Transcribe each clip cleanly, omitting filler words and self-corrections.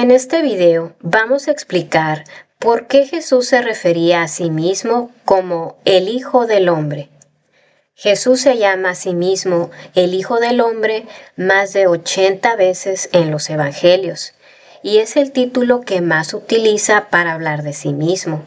En este video vamos a explicar por qué Jesús se refería a sí mismo como el Hijo del Hombre. Jesús se llama a sí mismo el Hijo del Hombre más de 80 veces en los Evangelios, y es el título que más utiliza para hablar de sí mismo.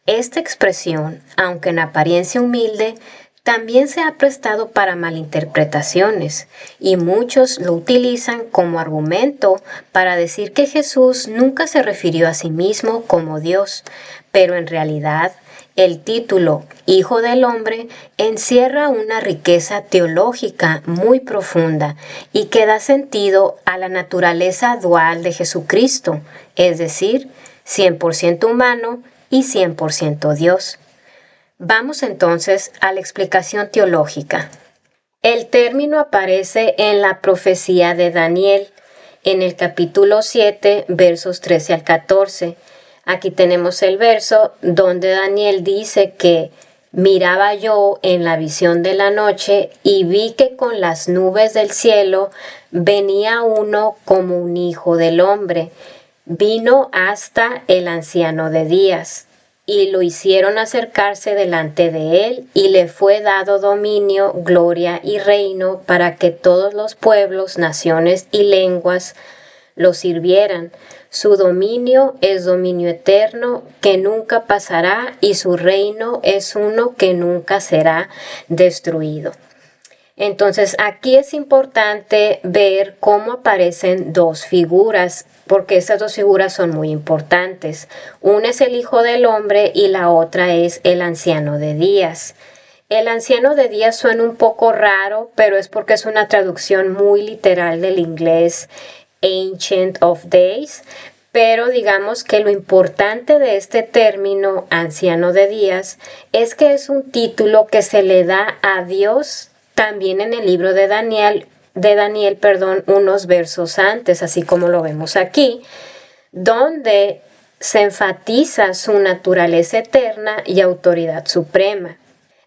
Esta expresión, aunque en apariencia humilde, también se ha prestado para malinterpretaciones y muchos lo utilizan como argumento para decir que Jesús nunca se refirió a sí mismo como Dios, pero en realidad el título Hijo del Hombre encierra una riqueza teológica muy profunda y que da sentido a la naturaleza dual de Jesucristo, es decir, 100% humano y 100% Dios. Vamos entonces a la explicación teológica. El término aparece en la profecía de Daniel, en el capítulo 7, versos 13 al 14. Aquí tenemos el verso donde Daniel dice que miraba yo en la visión de la noche y vi que con las nubes del cielo venía uno como un hijo del hombre. Vino hasta el anciano de días. Y lo hicieron acercarse delante de él, y le fue dado dominio, gloria y reino para que todos los pueblos, naciones y lenguas lo sirvieran. Su dominio es dominio eterno que nunca pasará, y su reino es uno que nunca será destruido. Entonces aquí es importante ver cómo aparecen dos figuras, porque estas dos figuras son muy importantes. Una es el Hijo del Hombre y la otra es el Anciano de Días. El Anciano de Días suena un poco raro, pero es porque es una traducción muy literal del inglés Ancient of Days. Pero digamos que lo importante de este término Anciano de Días es que es un título que se le da a Dios también en el libro de Daniel, unos versos antes, así como lo vemos aquí, donde se enfatiza su naturaleza eterna y autoridad suprema.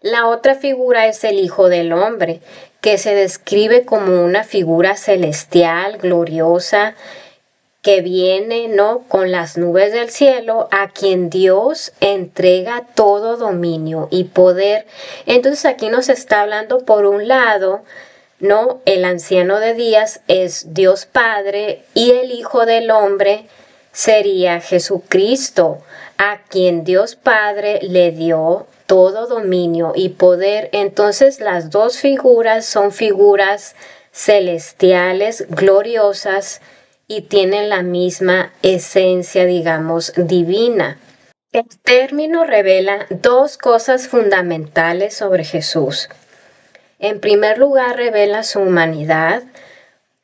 La otra figura es el Hijo del Hombre, que se describe como una figura celestial, gloriosa, que viene, con las nubes del cielo, a quien Dios entrega todo dominio y poder. Entonces aquí nos está hablando, por un lado, el Anciano de Días es Dios Padre, y el Hijo del Hombre sería Jesucristo, a quien Dios Padre le dio todo dominio y poder. Entonces las dos figuras son figuras celestiales, gloriosas, y tienen la misma esencia, digamos, divina. El término revela dos cosas fundamentales sobre Jesús. En primer lugar, revela su humanidad,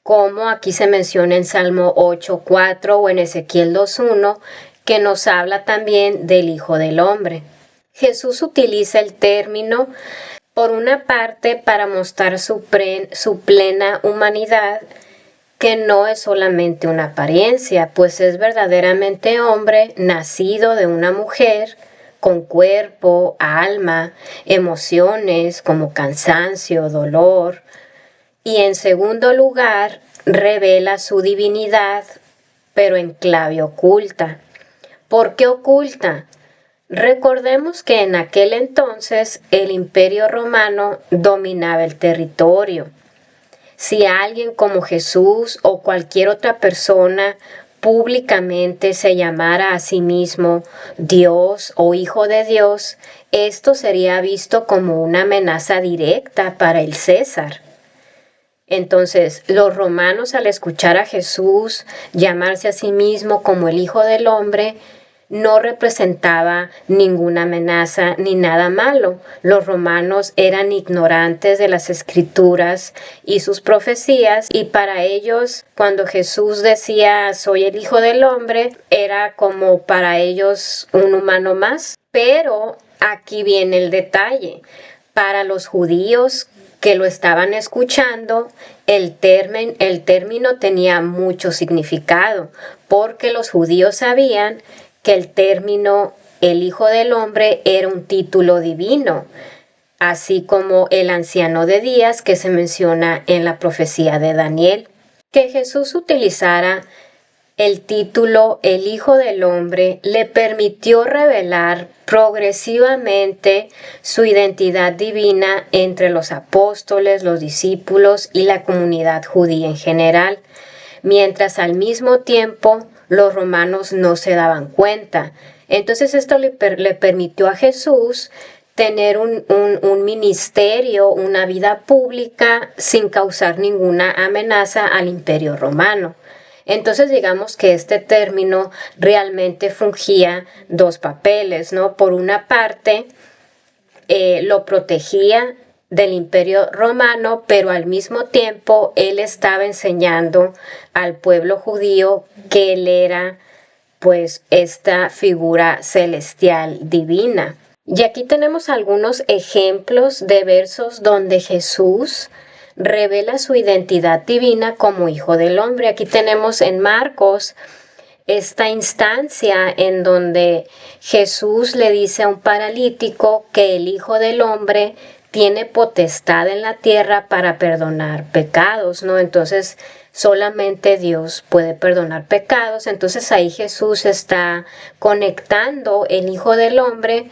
como aquí se menciona en Salmo 8:4 o en Ezequiel 2:1, que nos habla también del Hijo del Hombre. Jesús utiliza el término, por una parte, para mostrar su plena humanidad, que no es solamente una apariencia, pues es verdaderamente hombre, nacido de una mujer, con cuerpo, alma, emociones como cansancio, dolor. Y en segundo lugar, revela su divinidad, pero en clave oculta. ¿Por qué oculta? Recordemos que en aquel entonces el Imperio Romano dominaba el territorio. Si alguien como Jesús o cualquier otra persona públicamente se llamara a sí mismo Dios o Hijo de Dios, esto sería visto como una amenaza directa para el César. Entonces, los romanos, al escuchar a Jesús llamarse a sí mismo como el Hijo del Hombre, no representaba ninguna amenaza ni nada malo. Los romanos eran ignorantes de las escrituras y sus profecías, y para ellos, cuando Jesús decía soy el Hijo del Hombre, era como para ellos un humano más. Pero aquí viene el detalle. Para los judíos que lo estaban escuchando, el término tenía mucho significado, porque los judíos sabían que el término el Hijo del Hombre era un título divino, así como el Anciano de Días que se menciona en la profecía de Daniel. Que Jesús utilizara el título El Hijo del Hombre le permitió revelar progresivamente su identidad divina entre los apóstoles, los discípulos y la comunidad judía en general, mientras al mismo tiempo los romanos no se daban cuenta. Entonces esto le permitió a Jesús tener un ministerio, una vida pública sin causar ninguna amenaza al imperio romano. Entonces digamos que este término realmente fungía dos papeles, ¿no? Por una parte, lo protegía del imperio romano, pero al mismo tiempo él estaba enseñando al pueblo judío que él era pues esta figura celestial divina. Y aquí tenemos algunos ejemplos de versos donde Jesús revela su identidad divina como Hijo del Hombre. Aquí tenemos en Marcos esta instancia en donde Jesús le dice a un paralítico que el Hijo del Hombre tiene potestad en la tierra para perdonar pecados, ¿no? Entonces, solamente Dios puede perdonar pecados. Entonces ahí Jesús está conectando el Hijo del Hombre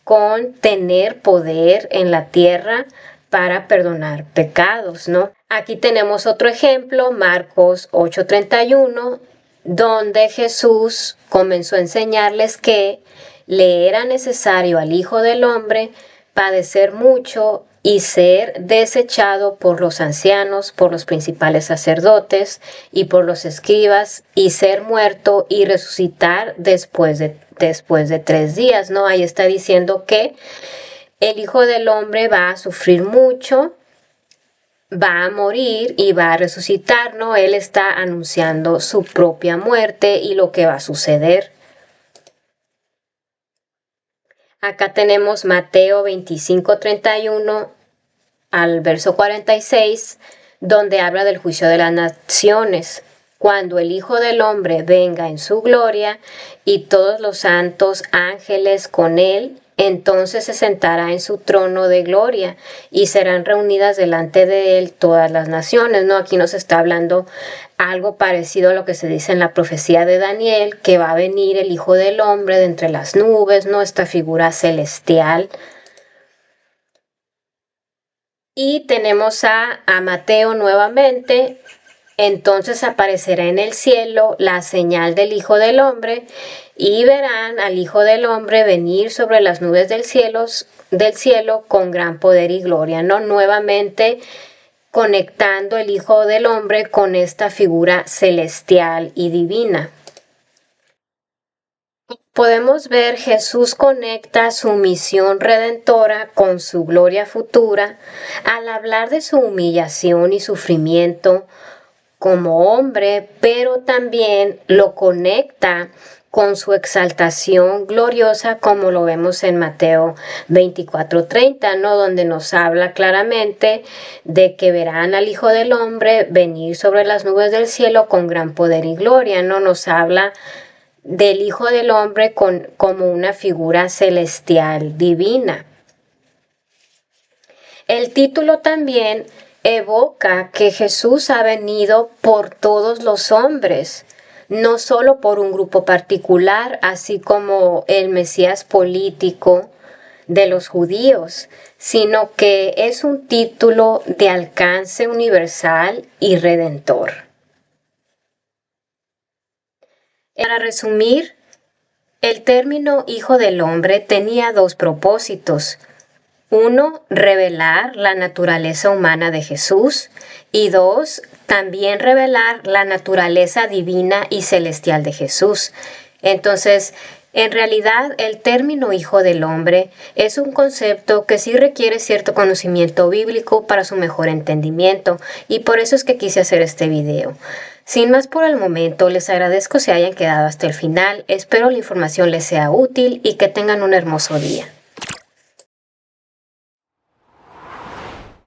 con tener poder en la tierra para perdonar pecados, ¿no? Aquí tenemos otro ejemplo, Marcos 8:31, donde Jesús comenzó a enseñarles que le era necesario al Hijo del Hombre padecer mucho y ser desechado por los ancianos, por los principales sacerdotes y por los escribas, y ser muerto y resucitar después de 3 días, ¿no? Ahí está diciendo que el Hijo del Hombre va a sufrir mucho, va a morir y va a resucitar, ¿no? Él está anunciando su propia muerte y lo que va a suceder. Acá tenemos Mateo 25:31 al verso 46, donde habla del juicio de las naciones. Cuando el Hijo del Hombre venga en su gloria y todos los santos ángeles con él, entonces se sentará en su trono de gloria y serán reunidas delante de él todas las naciones, ¿no? Aquí nos está hablando algo parecido a lo que se dice en la profecía de Daniel, que va a venir el Hijo del Hombre de entre las nubes, ¿no? Esta figura celestial. Y tenemos a Mateo nuevamente. Entonces aparecerá en el cielo la señal del Hijo del Hombre y verán al Hijo del Hombre venir sobre las nubes del cielo con gran poder y gloria, ¿no? Nuevamente conectando el Hijo del Hombre con esta figura celestial y divina. Podemos ver Jesús conecta su misión redentora con su gloria futura al hablar de su humillación y sufrimiento como hombre, pero también lo conecta con su exaltación gloriosa, como lo vemos en Mateo 24:30, ¿no? Donde nos habla claramente de que verán al Hijo del Hombre venir sobre las nubes del cielo con gran poder y gloria, ¿no? Nos habla del Hijo del Hombre como una figura celestial divina. El título también evoca que Jesús ha venido por todos los hombres, no solo por un grupo particular, así como el Mesías político de los judíos, sino que es un título de alcance universal y redentor. Para resumir, el término Hijo del Hombre tenía dos propósitos. Uno, revelar la naturaleza humana de Jesús, y dos, también revelar la naturaleza divina y celestial de Jesús. Entonces, en realidad, el término Hijo del Hombre es un concepto que sí requiere cierto conocimiento bíblico para su mejor entendimiento, y por eso es que quise hacer este video. Sin más por el momento, les agradezco si hayan quedado hasta el final, espero la información les sea útil y que tengan un hermoso día.